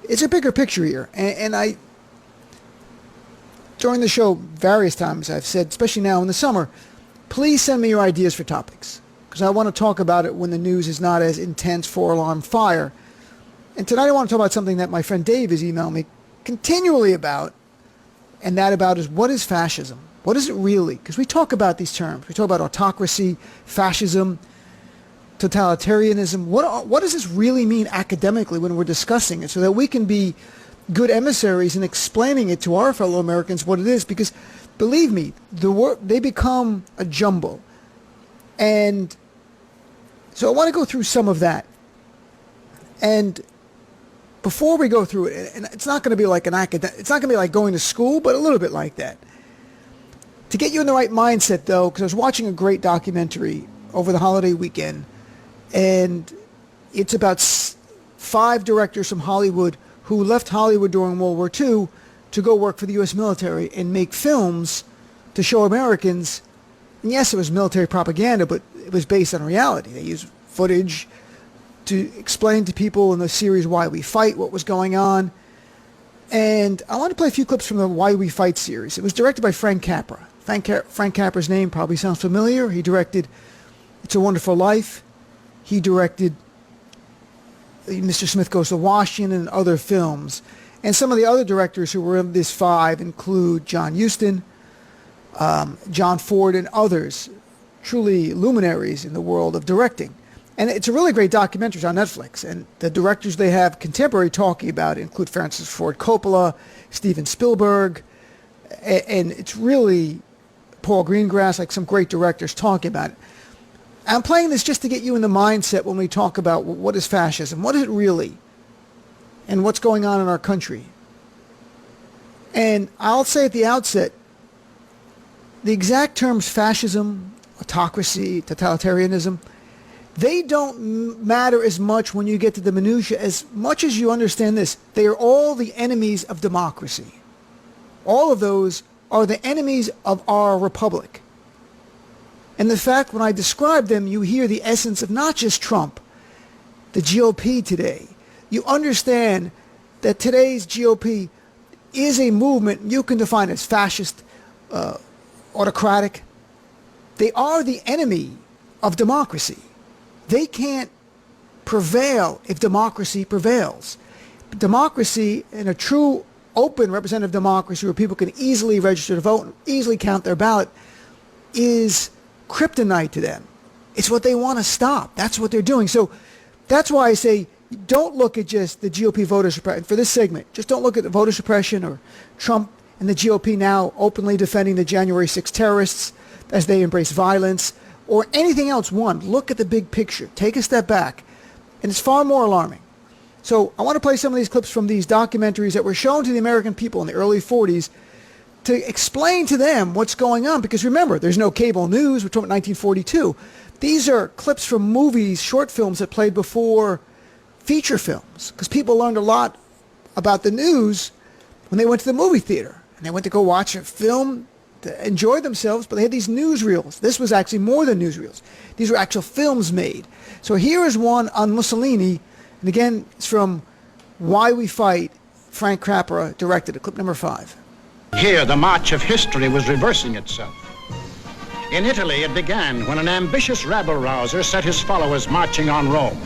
it's a bigger picture here. And I, during the show, various times I've said, especially now in the summer, please send me your ideas for topics, because I want to talk about it when the news is not as intense, four-alarm fire. And tonight I want to talk about something that my friend Dave has emailed me continually about, and that about is, what is fascism? What is it really? Because we talk about these terms. We talk about autocracy, fascism, totalitarianism. What does this really mean academically when we're discussing it, so that we can be good emissaries in explaining it to our fellow Americans what it is? Because believe me, they become a jumble. And so I want to go through some of that. And before we go through it, and it's not going to be like it's not going to be like going to school, but a little bit like that. To get you in the right mindset, though, because I was watching a great documentary over the holiday weekend, and it's about 5 directors from Hollywood who left Hollywood during World War II to go work for the U.S. military and make films to show Americans. And yes, it was military propaganda, but it was based on reality. They used footage to explain to people in the series Why We Fight what was going on. And I want to play a few clips from the Why We Fight series. It was directed by Frank Capra. Frank Capra's name probably sounds familiar. He directed It's a Wonderful Life. He directed Mr. Smith Goes to Washington and other films. And some of the other directors who were in this 5 include John Huston, John Ford, and others, truly luminaries in the world of directing. And it's a really great documentary. It's on Netflix. And the directors they have contemporary talking about it include Francis Ford Coppola, Steven Spielberg, and it's really Paul Greengrass, like some great directors talking about it. I'm playing this just to get you in the mindset when we talk about what is fascism, what is it really, and what's going on in our country. And I'll say at the outset, the exact terms fascism, autocracy, totalitarianism, they don't matter as much when you get to the minutiae, as much as you understand this. They are all the enemies of democracy. All of those are the enemies of our republic. And the fact when I describe them, you hear the essence of not just Trump, the GOP today. You understand that today's GOP is a movement you can define as fascist, autocratic. They are the enemy of democracy. They can't prevail if democracy prevails. Democracy, in a true open representative democracy where people can easily register to vote and easily count their ballot, is kryptonite to them. It's what they want to stop. That's what they're doing. So that's why I say, don't look at just the GOP voter suppression. For this segment, just don't look at the voter suppression or Trump and the GOP now openly defending the January 6th terrorists as they embrace violence, or anything else. Look at the big picture. Take a step back. And it's far more alarming. So I want to play some of these clips from these documentaries that were shown to the American people in the early 40s to explain to them what's going on. Because remember, there's no cable news. We're talking about 1942. These are clips from movies, short films that played before feature films. Because people learned a lot about the news when they went to the movie theater. And they went to go watch a film to enjoy themselves, but they had these newsreels. This was actually more than newsreels. These were actual films made. So here is one on Mussolini, and again, it's from Why We Fight. Frank Capra directed it, clip number 5. Here, the march of history was reversing itself. In Italy, it began when an ambitious rabble-rouser set his followers marching on Rome.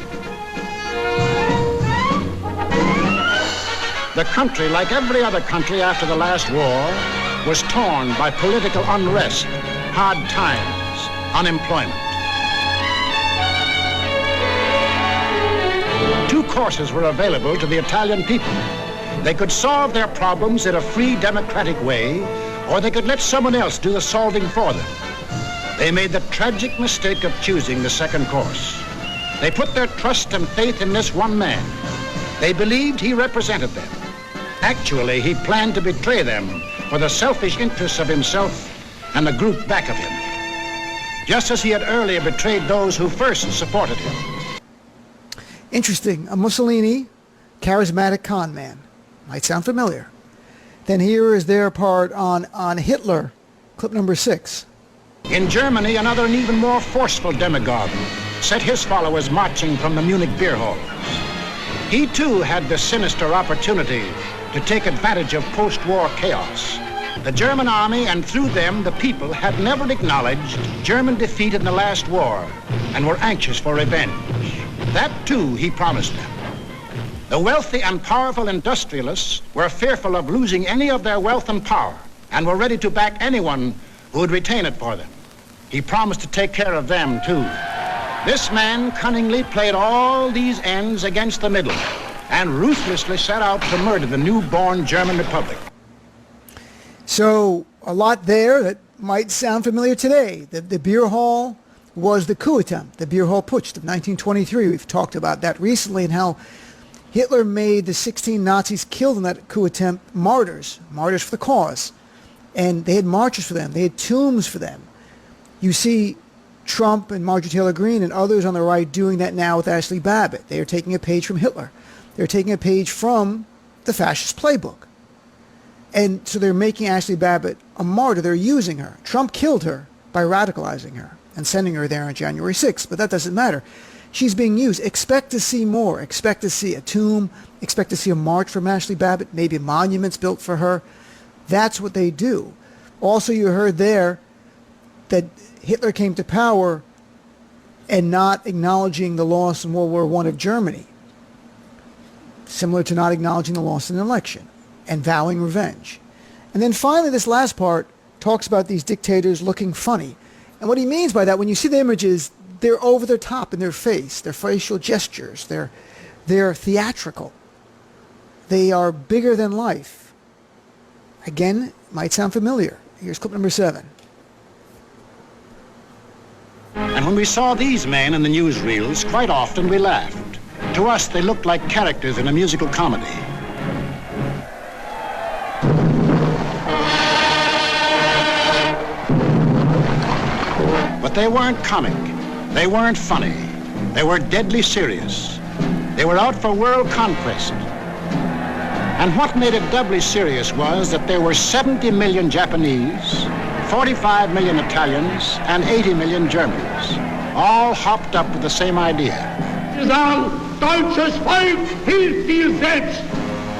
The country, like every other country after the last war, was torn by political unrest, hard times, unemployment. 2 courses were available to the Italian people. They could solve their problems in a free, democratic way, or they could let someone else do the solving for them. They made the tragic mistake of choosing the second course. They put their trust and faith in this one man. They believed he represented them. Actually, he planned to betray them for the selfish interests of himself and the group back of him, just as he had earlier betrayed those who first supported him. Interesting. A Mussolini, charismatic con man. Might sound familiar. Then here is their part on Hitler, clip number 6. In Germany, another and even more forceful demagogue set his followers marching from the Munich beer halls. He too had the sinister opportunity to take advantage of post-war chaos. The German army, and through them the people, had never acknowledged German defeat in the last war and were anxious for revenge. That too he promised them. The wealthy and powerful industrialists were fearful of losing any of their wealth and power and were ready to back anyone who would retain it for them. He promised to take care of them too. This man cunningly played all these ends against the middle and ruthlessly set out to murder the newborn German Republic. So a lot there that might sound familiar today. The beer hall was the coup attempt, the beer hall putsch of 1923. We've talked about that recently and how Hitler made the 16 Nazis killed in that coup attempt martyrs for the cause. And they had marches for them. They had tombs for them. You see Trump and Marjorie Taylor Greene and others on the right doing that now with Ashley Babbitt. They are taking a page from Hitler. They're taking a page from the fascist playbook. And so they're making Ashley Babbitt a martyr. They're using her. Trump killed her by radicalizing her and sending her there on January 6th. But that doesn't matter. She's being used. Expect to see more. Expect to see a tomb. Expect to see a march from Ashley Babbitt. Maybe monuments built for her. That's what they do. Also, you heard there that Hitler came to power and not acknowledging the loss in World War I of Germany. Similar to not acknowledging the loss in an election and vowing revenge. And then finally, this last part talks about these dictators looking funny. And what he means by that, when you see the images, they're over the top in their face, their facial gestures, they're theatrical. They are bigger than life. Again, might sound familiar. Here's clip number 7. And when we saw these men in the newsreels, quite often we laughed. To us, they looked like characters in a musical comedy. But they weren't comic. They weren't funny. They were deadly serious. They were out for world conquest. And what made it doubly serious was that there were 70 million Japanese, 45 million Italians, and 80 million Germans, all hopped up with the same idea. Deutsches Volk hilft dir selbst.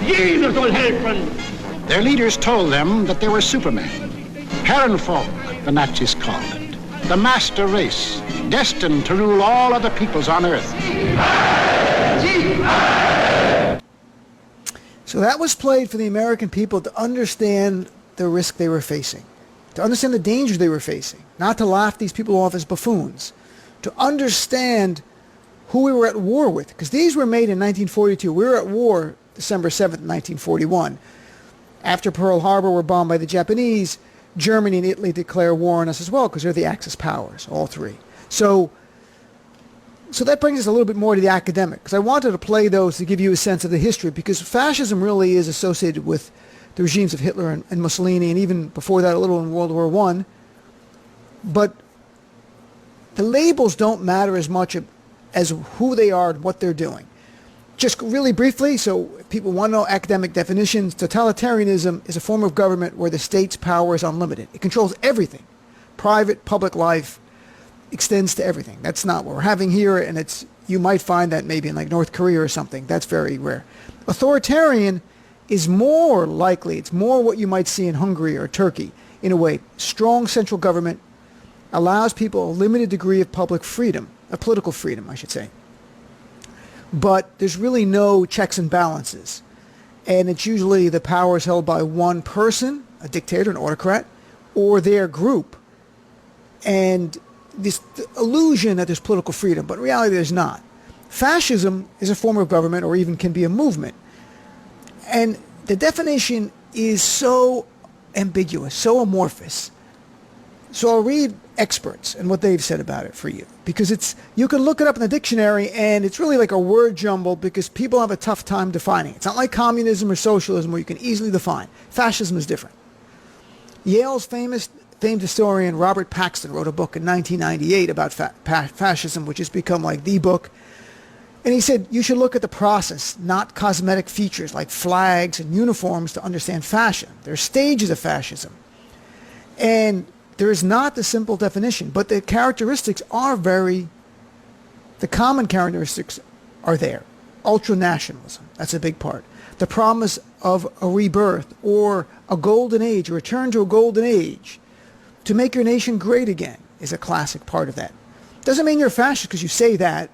Jeder soll helfen. Their leaders told them that they were supermen. Herrenvolk, the Nazis called it. The master race, destined to rule all other peoples on earth. So that was played for the American people to understand the risk they were facing, to understand the danger they were facing, not to laugh these people off as buffoons, to understand who we were at war with, because these were made in 1942. We were at war December 7th, 1941. After Pearl Harbor were bombed by the Japanese, Germany and Italy declare war on us as well, because they're the Axis powers, all three. So that brings us a little bit more to the academic, because I wanted to play those to give you a sense of the history, because fascism really is associated with the regimes of Hitler and Mussolini, and even before that a little in World War I. But the labels don't matter as much as who they are and what they're doing. Just really briefly, so if people want to know academic definitions, totalitarianism is a form of government where the state's power is unlimited. It controls everything. Private, public life extends to everything. That's not what we're having here, and you might find that maybe in like North Korea or something. That's very rare. Authoritarian is more likely, it's more what you might see in Hungary or Turkey, in a way. Strong central government allows people a limited degree of public freedom, of political freedom, I should say. But there's really no checks and balances. And it's usually the power is held by one person, a dictator, an autocrat, or their group. And this illusion that there's political freedom, but in reality there's not. Fascism is a form of government, or even can be a movement. And the definition is so ambiguous, so amorphous. So I'll read experts and what they've said about it for you, because you can look it up in the dictionary and it's really like a word jumble, because people have a tough time defining it. It's not like communism or socialism where you can easily define. Fascism is different. Yale's famed historian Robert Paxton wrote a book in 1998 about fascism, which has become like the book. And he said you should look at the process, not cosmetic features like flags and uniforms, to understand fascism. There are stages of fascism. And there is not the simple definition, but the characteristics are the common characteristics are there. ultranationalism. That's a big part. The promise of a rebirth or a golden age, a return to a golden age to make your nation great again is a classic part of that. Doesn't mean you're a fascist because you say that.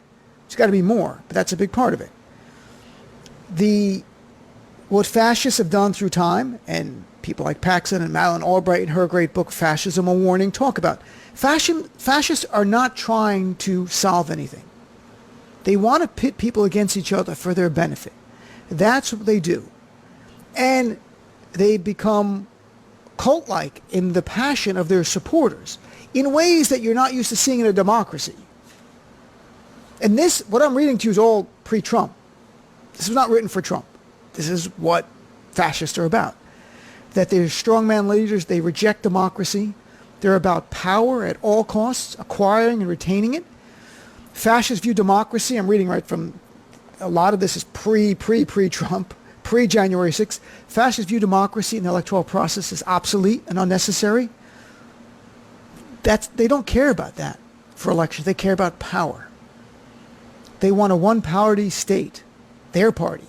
It's got to be more, but that's a big part of it. What fascists have done through time, and people like Paxson and Madeleine Albright in her great book, Fascism, A Warning, talk about, fascists are not trying to solve anything. They want to pit people against each other for their benefit. That's what they do. And they become cult-like in the passion of their supporters in ways that you're not used to seeing in a democracy. And this, what I'm reading to you, is all pre-Trump. This was not written for Trump. This is what fascists are about. That they're strongman leaders. They reject democracy. They're about power at all costs, acquiring and retaining it. Fascists view democracy. I'm reading right from, a lot of this is pre-Trump, pre-January 6th. Fascists view democracy and the electoral process as obsolete and unnecessary. They don't care about that for elections. They care about power. They want a one-party state, their party.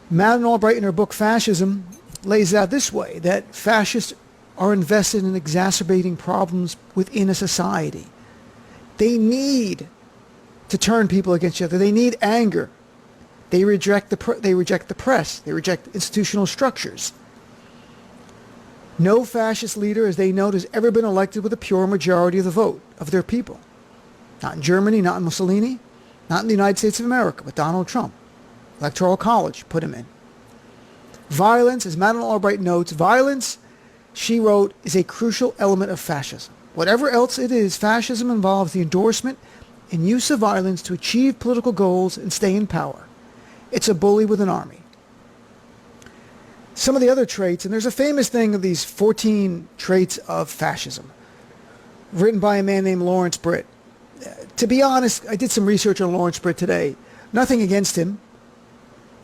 Madeleine Albright in her book Fascism lays out this way, that fascists are invested in exacerbating problems within a society. They need to turn people against each other. They need anger. They reject the press. They reject institutional structures. No fascist leader, as they note, has ever been elected with a pure majority of the vote of their people. Not in Germany, not in Mussolini, not in the United States of America, but Donald Trump. Electoral College put him in. Violence, as Madeleine Albright notes, violence, she wrote, is a crucial element of fascism. Whatever else it is, fascism involves the endorsement and use of violence to achieve political goals and stay in power. It's a bully with an army. Some of the other traits, and there's a famous thing of these 14 traits of fascism, written by a man named Lawrence Britt. To be honest, I did some research on Lawrence Britt today. Nothing against him,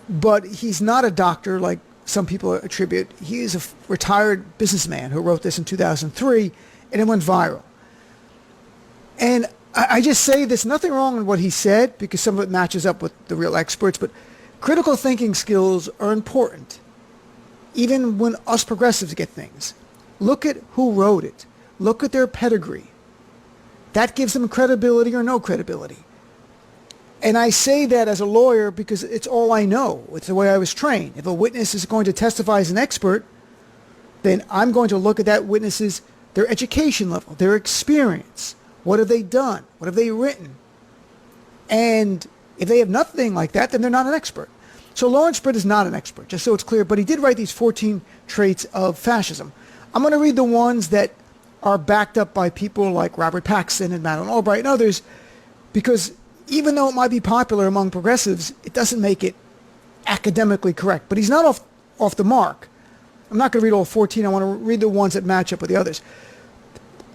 but he's not a doctor like some people attribute. He is a retired businessman who wrote this in 2003, and it went viral. And I just say there's nothing wrong in what he said, because some of it matches up with the real experts, but critical thinking skills are important, even when us progressives get things. Look at who wrote it. Look at their pedigree. That gives them credibility or no credibility. And I say that as a lawyer because it's all I know. It's the way I was trained. If a witness is going to testify as an expert, then I'm going to look at that witness's, their education level, their experience. What have they done? What have they written? And if they have nothing like that, then they're not an expert. So Lawrence Britt is not an expert, just so it's clear, but he did write these 14 traits of fascism. I'm going to read the ones that are backed up by people like Robert Paxson and Madeleine Albright and others, because even though it might be popular among progressives, it doesn't make it academically correct. But he's not off the mark. I'm not going to read all 14. I want to read the ones that match up with the others.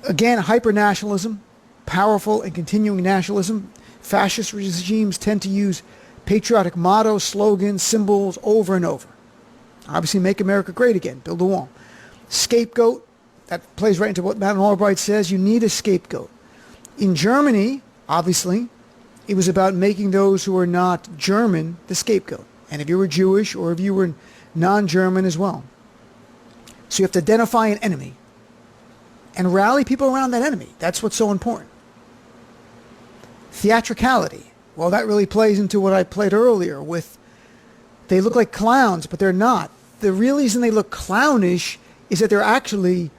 Again, hyper-nationalism, powerful and continuing nationalism. Fascist regimes tend to use patriotic mottos, slogans, symbols over and over. Obviously, make America great again, build a wall. Scapegoat, that plays right into what Madeleine Albright says. You need a scapegoat. In Germany, obviously, it was about making those who are not German the scapegoat. And if you were Jewish or if you were non-German as well. So you have to identify an enemy and rally people around that enemy. That's what's so important. Theatricality. Well, that really plays into what I played earlier with they look like clowns, but they're not. The real reason they look clownish is that they're actually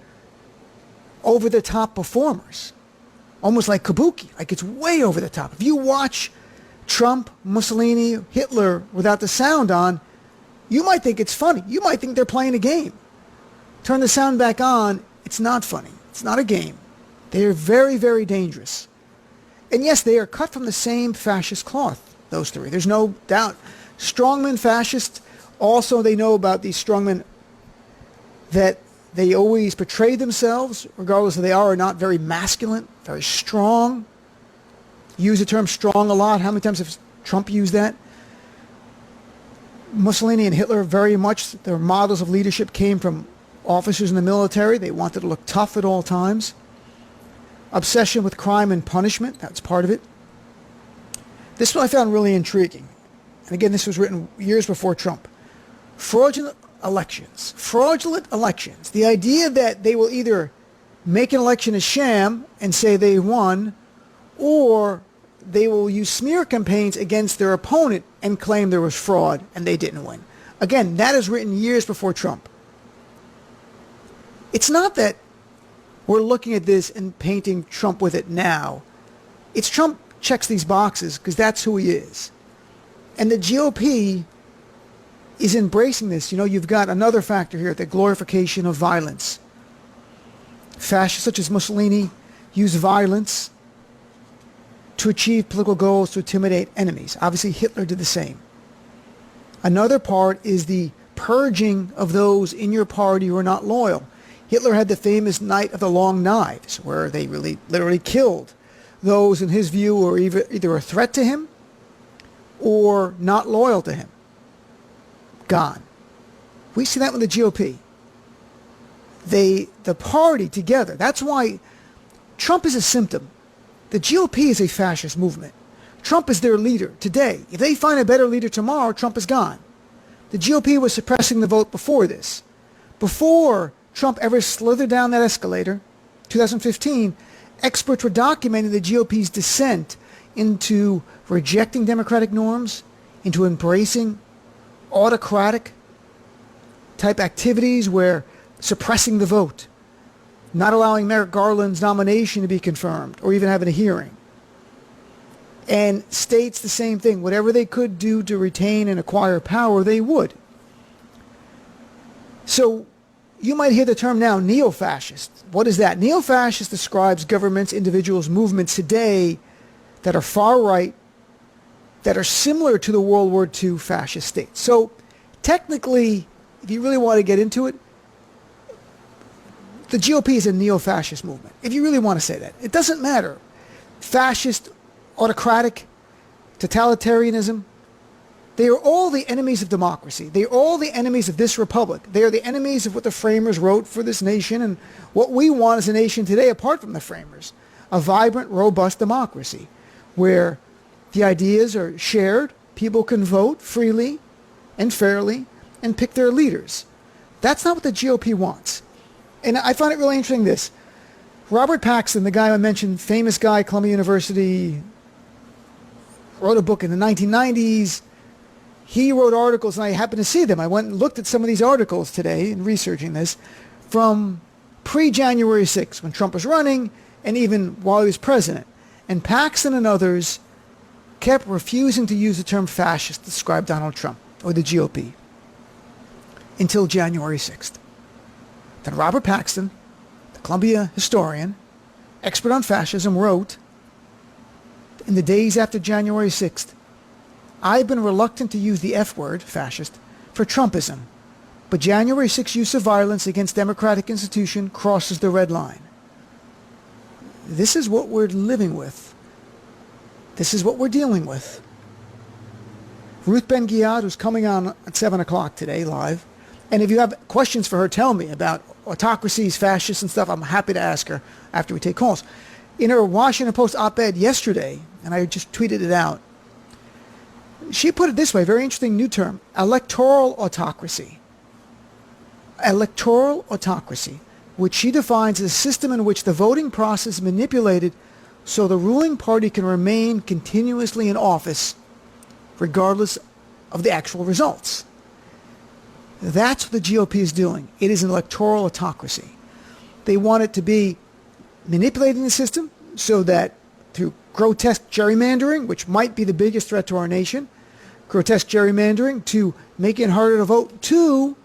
over-the-top performers. Almost like kabuki, like it's way over the top. If you watch Trump, Mussolini, Hitler without the sound on, you might think it's funny. You might think they're playing a game. Turn the sound back on, it's not funny. It's not a game. They are very, very dangerous. And yes, they are cut from the same fascist cloth, those three. There's no doubt. Strongmen fascists, also they know about these strongmen that they always portray themselves, regardless if they are or not, very masculine, very strong. Use the term strong a lot. How many times has Trump used that? Mussolini and Hitler, very much, their models of leadership came from officers in the military. They wanted to look tough at all times. Obsession with crime and punishment, that's part of it. This one I found really intriguing. and again, this was written years before Trump, fraudulent elections. Fraudulent elections. The idea that they will either make an election a sham and say they won, or they will use smear campaigns against their opponent and claim there was fraud and they didn't win. Again, that is written years before Trump. It's not that we're looking at this and painting Trump with it now. It's Trump checks these boxes because that's who he is. And the GOP is embracing this. You know, you've got another factor here, the glorification of violence. Fascists such as Mussolini use violence to achieve political goals, to intimidate enemies. Obviously, Hitler did the same. Another part is the purging of those in your party who are not loyal. Hitler had the famous Night of the Long Knives, where they really literally killed those, in his view, were either a threat to him or not loyal to him. Gone. We see that with the GOP. The party together. That's why Trump is a symptom. The GOP is a fascist movement. Trump is their leader today. If they find a better leader tomorrow, Trump is gone. The GOP was suppressing the vote before this. Before Trump ever slithered down that escalator, 2015, experts were documenting the GOP's descent into rejecting democratic norms, into embracing autocratic type activities where suppressing the vote, not allowing Merrick Garland's nomination to be confirmed or even having a hearing. And states the same thing. Whatever they could do to retain and acquire power, they would. So you might hear the term now, neo-fascist. What is that? Neo-fascist describes governments, individuals, movements today that are far right, that are similar to the World War II fascist states. So technically, if you really want to get into it, the GOP is a neo-fascist movement, if you really want to say that. It doesn't matter. Fascist, autocratic, totalitarianism, they are all the enemies of democracy. They are all the enemies of this republic. They are the enemies of what the framers wrote for this nation and what we want as a nation today, apart from the framers. A vibrant, robust democracy where the ideas are shared, people can vote freely and fairly and pick their leaders. That's not what the GOP wants. And I find it really interesting this. Robert Paxton, the guy I mentioned, famous guy, Columbia University, wrote a book in the 1990s. He wrote articles, and I happened to see them. I went and looked at some of these articles today in researching this from pre-January 6th, when Trump was running, and even while he was president. And Paxton and others kept refusing to use the term fascist to describe Donald Trump or the GOP until January 6th. Then Robert Paxton, the Columbia historian, expert on fascism, wrote, in the days after January 6th, I've been reluctant to use the F word, fascist, for Trumpism, but January 6th use of violence against democratic institution crosses the red line. This is what we're living with. This is what we're dealing with. Ruth Ben-Ghiad, who's coming on at 7 o'clock today, live, and if you have questions for her, tell me about autocracies, fascists, and stuff. I'm happy to ask her after we take calls. In her Washington Post op-ed yesterday, and I just tweeted it out, she put it this way, very interesting new term, electoral autocracy. Electoral autocracy, which she defines as a system in which the voting process is manipulated so the ruling party can remain continuously in office regardless of the actual results. That's what the GOP is doing. It is an electoral autocracy. They want it to be manipulating the system so that through grotesque gerrymandering, which might be the biggest threat to our nation, grotesque gerrymandering to make it harder to vote, to,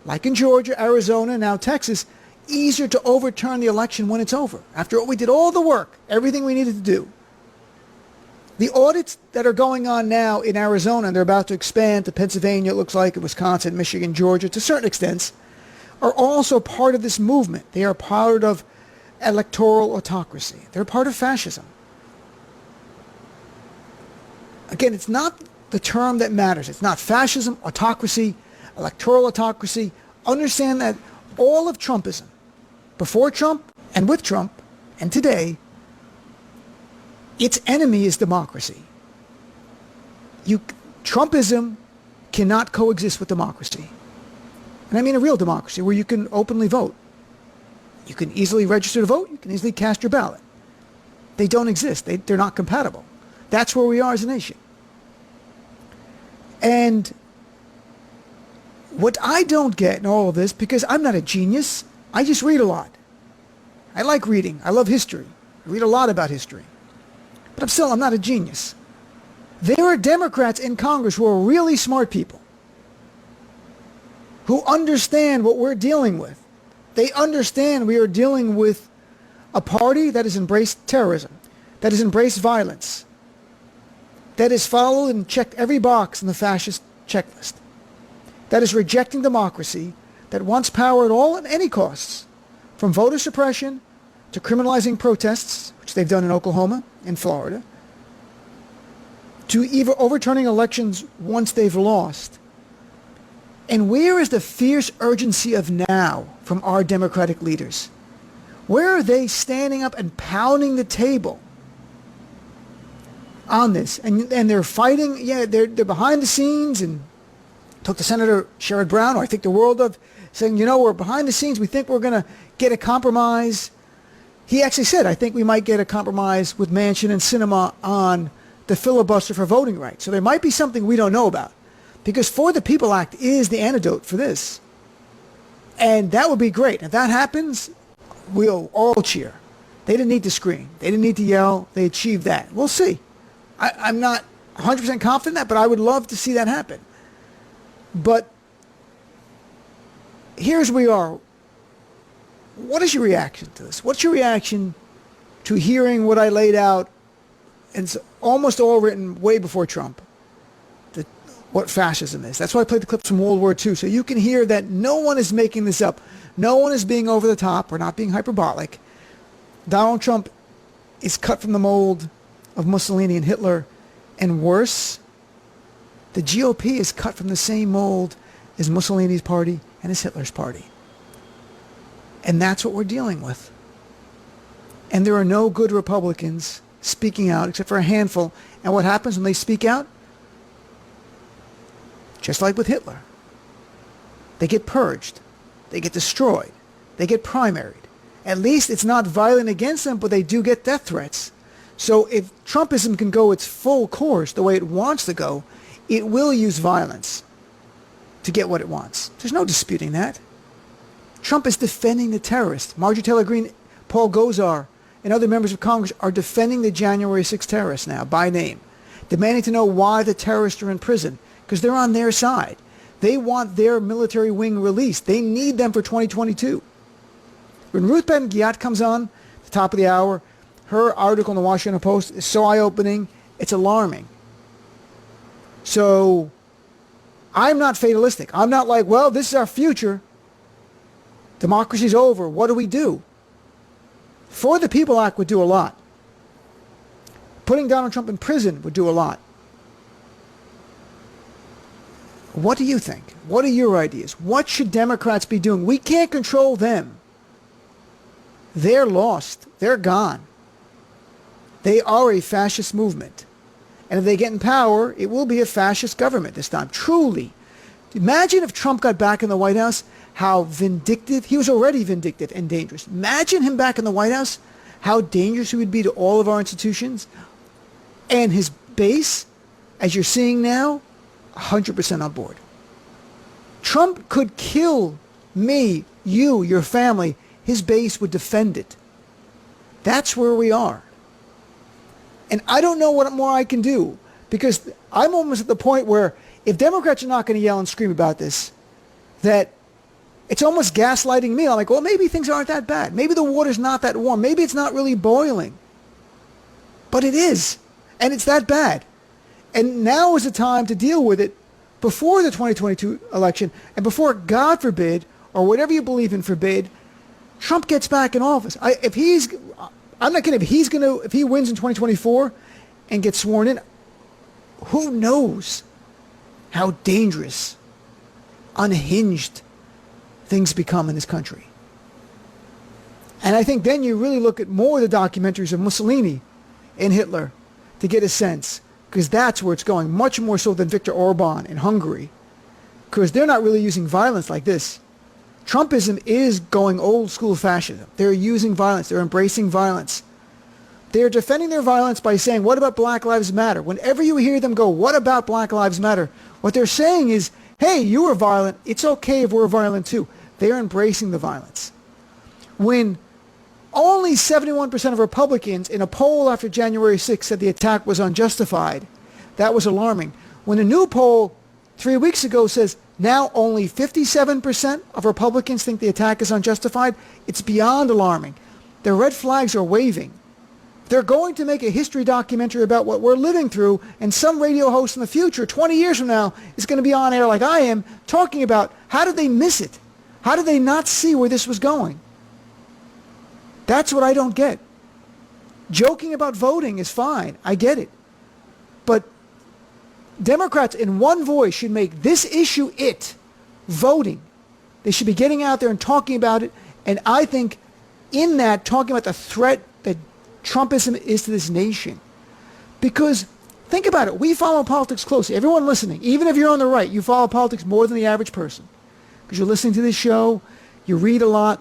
like in Georgia, Arizona, now Texas, easier to overturn the election when it's over. After all, we did all the work, everything we needed to do. The audits that are going on now in Arizona, and they're about to expand to Pennsylvania, it looks like, in Wisconsin, Michigan, Georgia, to certain extents, are also part of this movement. They are part of electoral autocracy. They're part of fascism. Again, it's not the term that matters. It's not fascism, autocracy, electoral autocracy. Understand that all of Trumpism, before Trump and with Trump and today, its enemy is democracy. Trumpism cannot coexist with democracy. And I mean a real democracy where you can openly vote. You can easily register to vote. You can easily cast your ballot. They don't exist. They're not compatible. That's where we are as a nation. And what I don't get in all of this, because I'm not a genius, I just read a lot. I like reading. I love history. I read a lot about history. But I'm not a genius. There are Democrats in Congress who are really smart people, who understand what we're dealing with. They understand we are dealing with a party that has embraced terrorism, that has embraced violence, that has followed and checked every box in the fascist checklist, that is rejecting democracy, that wants power at all and any costs, from voter suppression to criminalizing protests, which they've done in Oklahoma and Florida, to even overturning elections once they've lost. And where is the fierce urgency of now from our Democratic leaders? Where are they standing up and pounding the table on this? And they're fighting, they're behind the scenes, and talk to Senator Sherrod Brown, who I think the world of, saying, we're behind the scenes, we think we're going to get a compromise. He actually said, I think we might get a compromise with Manchin and Sinema on the filibuster for voting rights. So there might be something we don't know about. Because For the People Act is the antidote for this. And that would be great. If that happens, we'll all cheer. They didn't need to scream. They didn't need to yell. They achieved that. We'll see. I'm not 100% confident in that, but I would love to see that happen. But here's where we are. What is your reaction to this? What's your reaction to hearing what I laid out, and it's almost all written way before Trump, what fascism is? That's why I played the clips from World War II, so you can hear that no one is making this up. No one is being over the top or not being hyperbolic. Donald Trump is cut from the mold of Mussolini and Hitler, and worse, the GOP is cut from the same mold as Mussolini's party and as Hitler's party. And that's what we're dealing with. And there are no good Republicans speaking out except for a handful. And what happens when they speak out? Just like with Hitler. They get purged. They get destroyed. They get primaried. At least it's not violent against them, but they do get death threats. So if Trumpism can go its full course the way it wants to go, it will use violence to get what it wants. There's no disputing that. Trump is defending the terrorists. Marjorie Taylor Greene, Paul Gosar, and other members of Congress are defending the January 6th terrorists now by name, demanding to know why the terrorists are in prison, because they're on their side. They want their military wing released. They need them for 2022. When Ruth Ben-Ghiat comes on at the top of the hour, her article in the Washington Post is so eye-opening, it's alarming. So I'm not fatalistic. I'm not like, well, this is our future. Democracy's over. What do we do? For the People Act would do a lot. Putting Donald Trump in prison would do a lot. What do you think? What are your ideas? What should Democrats be doing? We can't control them. They're lost. They're gone. They are a fascist movement. And if they get in power, it will be a fascist government this time. Truly. Imagine if Trump got back in the White House, how vindictive. He was already vindictive and dangerous. Imagine him back in the White House, how dangerous he would be to all of our institutions. And his base, as you're seeing now, 100% on board. Trump could kill me, you, your family. His base would defend it. That's where we are. And I don't know what more I can do, because I'm almost at the point where if Democrats are not going to yell and scream about this, that it's almost gaslighting me. I'm like, well, maybe things aren't that bad. Maybe the water's not that warm. Maybe it's not really boiling. But it is. And it's that bad. And now is the time to deal with it before the 2022 election, and before, God forbid, or whatever you believe in forbid, Trump gets back in office. I'm not kidding. If he wins in 2024 and gets sworn in, who knows how dangerous, unhinged things become in this country. And I think then you really look at more of the documentaries of Mussolini and Hitler to get a sense. because that's where it's going, much more so than Viktor Orban in Hungary, because they're not really using violence like this. Trumpism is going old school fascism. They're using violence. They're embracing violence. They're defending their violence by saying, what about Black Lives Matter? Whenever you hear them go, what about Black Lives Matter? What they're saying is, hey, you were violent. It's okay if we're violent too. They're embracing the violence. When only 71% of Republicans in a poll after January 6th said the attack was unjustified, that was alarming. When a new poll 3 weeks ago says now only 57% of Republicans think the attack is unjustified, it's beyond alarming. Their red flags are waving. They're going to make a history documentary about what we're living through, and some radio host in the future, 20 years from now, is going to be on air like I am, talking about how did they miss it? How did they not see where this was going? That's what I don't get. Joking about voting is fine. I get it. But Democrats in one voice should make this issue voting. They should be getting out there and talking about it. And I think in that, talking about the threat that Trumpism is to this nation. Because think about it. We follow politics closely. Everyone listening, even if you're on the right, you follow politics more than the average person. Because you're listening to this show, you read a lot.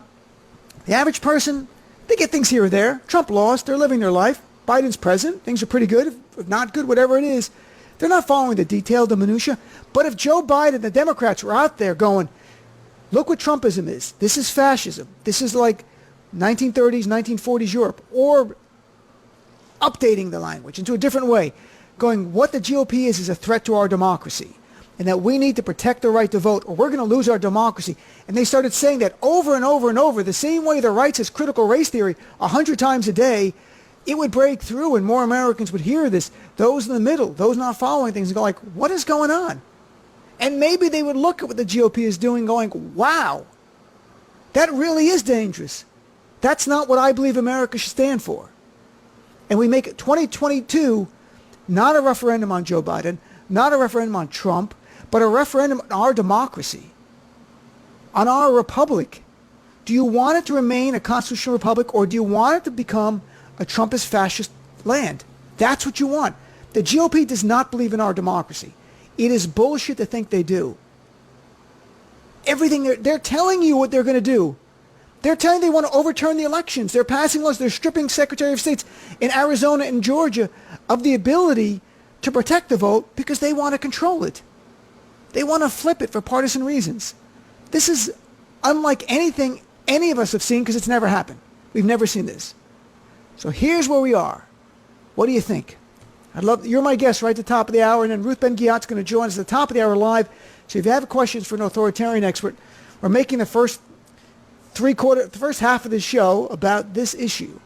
The average person, they get things here or there. Trump lost. They're living their life. Biden's president. Things are pretty good. If not good, whatever it is. They're not following the detail, the minutia. But if Joe Biden, the Democrats, were out there going, look what Trumpism is. This is fascism. This is like 1930s, 1940s Europe. Or updating the language into a different way. Going, what the GOP is a threat to our democracy. And that we need to protect the right to vote or we're going to lose our democracy. And they started saying that over and over and over, the same way the right says critical race theory 100 times a day, it would break through and more Americans would hear this. Those in the middle, those not following things, and go like, what is going on? And maybe they would look at what the GOP is doing going, wow, that really is dangerous. That's not what I believe America should stand for. And we make it 2022 not a referendum on Joe Biden, not a referendum on Trump, but a referendum on our democracy, on our republic. Do you want it to remain a constitutional republic, or do you want it to become a Trumpist fascist land? That's what you want. The GOP does not believe in our democracy. It is bullshit to think they do. Everything they're telling you what they're going to do. They're telling they want to overturn the elections. They're passing laws. They're stripping Secretary of States in Arizona and Georgia of the ability to protect the vote because they want to control it. They want to flip it for partisan reasons. This is unlike anything any of us have seen because it's never happened. We've never seen this. So here's where we are. What do you think? You're my guest right at the top of the hour, and then Ruth Ben-Ghiat's going to join us at the top of the hour live. So if you have questions for an authoritarian expert, we're making the first half of the show about this issue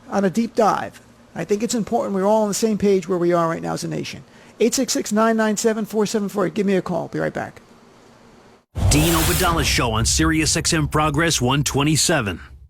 on a deep dive. I think it's important we're all on the same page where we are right now as a nation. 866-997-4748. Give me a call. Be right back. Dean Obeidallah Show on SiriusXM Progress 127.